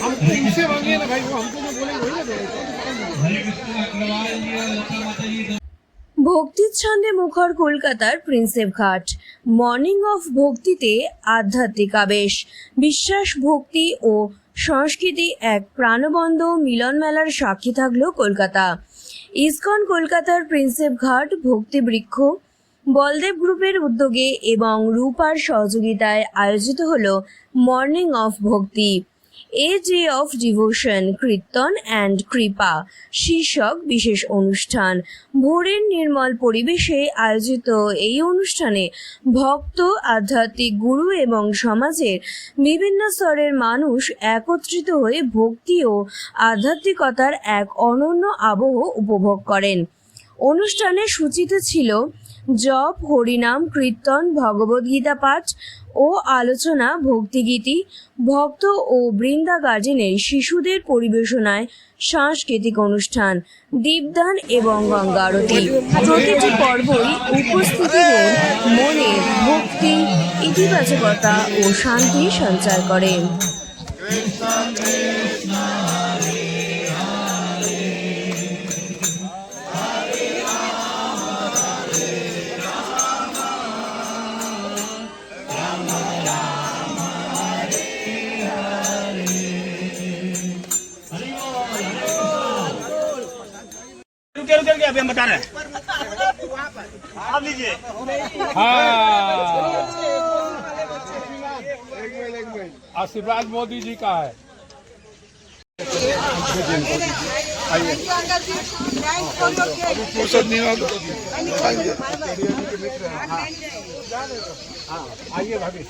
हमको उनसे मांगिए ना भाई, वो हमको जो बोले वही ना देगा। ভক্তির ছন্দে মুখর কলকাতার প্রিন্সেপ ঘাট। মর্নিং অফ ভক্তিতে আধ্যাত্মিক আবেশ, বিশ্বাস, ভক্তি ও সংস্কৃতি এক প্রাণবন্ত মিলন মেলার সাক্ষী থাকলো কলকাতা। ইসকন কলকাতার প্রিন্সেপ ঘাট ভক্তি বৃক্ষ বলদেব গ্রুপের উদ্যোগে এবং রূপার সহযোগিতায় আয়োজিত হলো মর্নিং অফ ভক্তি, a day of devotion, kirtan and কৃপা শীর্ষক বিশেষ অনুষ্ঠান। ভোরের নির্মল পরিবেশে আয়োজিত এই অনুষ্ঠানে ভক্ত, আধ্যাত্মিক গুরু এবং সমাজের বিভিন্ন স্তরের মানুষ একত্রিত হয়ে ভক্তি ও আধ্যাত্মিকতার এক অনন্য আবহ উপভোগ করেন। অনুষ্ঠানে সূচিতে ছিল জপ, হরিনাম, কীর্তন, ভগবদ্গীতা পাঠ ও আলোচনা, ভক্তিগীতি, ভক্ত ও বৃন্দা গার্জেনের শিশুদের পরিবেশনায় সাংস্কৃতিক অনুষ্ঠান, দীপদান এবং গঙ্গা আরতি। প্রতিটি পর্বই উপস্থিতিদের মনে ভক্তি, ইতিবাচকতা ও শান্তি সঞ্চার করে। रुके अभी हम बता रहे हैं, आप लीजिए। आशीर्वाद मोदी जी का है। आइए भाभी।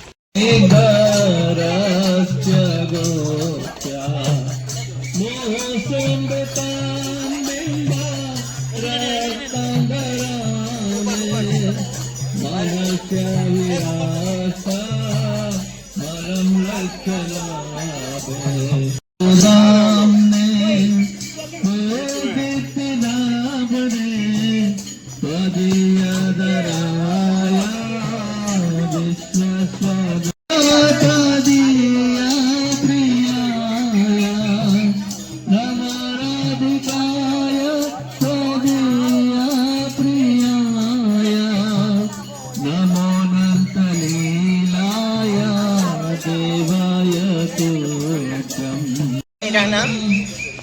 मेरा नाम,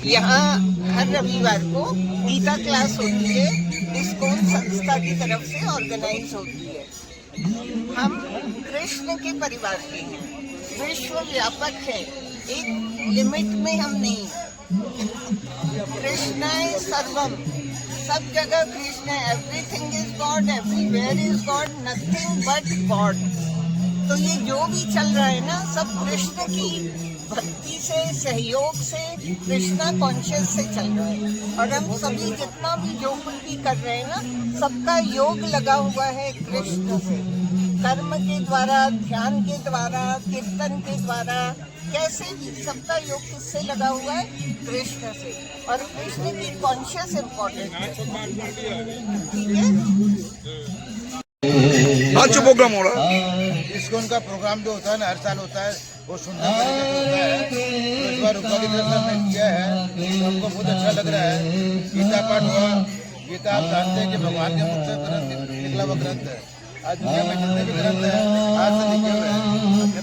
यहाँ हर रविवार को गीता क्लास होती है, इस्कॉन संस्था की तरफ से ऑर्गेनाइज होती है। हम कृष्ण के परिवार के हैं, विश्व व्यापक है, एक लिमिट में हम नहीं। कृष्ण है सर्वम, सब जगह कृष्ण है, everything is God, everywhere is God, nothing but God. तो ये जो भी चल रहा है ना, सब कृष्ण की भक्ति से, सहयोग से, कृष्णा कॉन्शियस से चल रहा है। और हम सभी जितना भी जो कुछ भी कर रहे हैं ना, सबका योग लगा हुआ है कृष्ण से। कर्म के द्वारा, ध्यान के द्वारा, कीर्तन के द्वारा, कैसे भी सबका योग किससे लगा हुआ है? कृष्ण से। और कृष्ण की कॉन्शियस इम्पोर्टेंट है, ठीक है। आज जो प्रोग्राम हो रहा है, इसको उनका प्रोग्राम जो होता है ना, हर साल होता है, वो सुंदर तरीके से होता है। तो इस बार रूपा की तरफ से हमने किया है, तो हमको बहुत अच्छा लग रहा है। गीता पाठ हुआ। गीता आप जानते हैं कि भगवान के मुख से ग्रंथ निकला हुआ ग्रंथ है। आज दुनिया में जितने भी ग्रंथ हैं, आज से लिखे हुए हैं,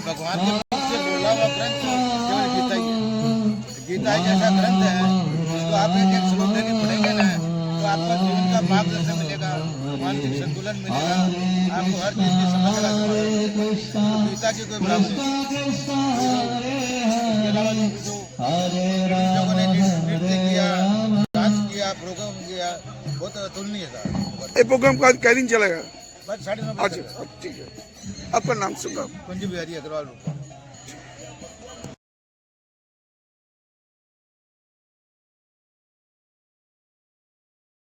भगवान के मुख से बोला हुआ ग्रंथ केवल गीता ही है। गीता एक ऐसा ग्रंथ है जिसको आप एक एक श्लोक देके पढ़ेंगे ना, तो आपका जीवन का मार्गदर्शन मिलेगा, मानसिक संतुलन मिलेगा, आपको हर चीज की समझ लगा। गीता की कोई बराबरी नहीं। इसके अलावा जो लोगों ने नृत्य किया, डांस किया, प्रोग्राम किया, बहुत अतुलनीय था। ये प्रोग्राम का क्या दिन चलेगा? बस 9:30 बजे। अच्छा, ठीक है। आपका नाम सुनना। कुंज बिहारी अग्रवाल रूपा।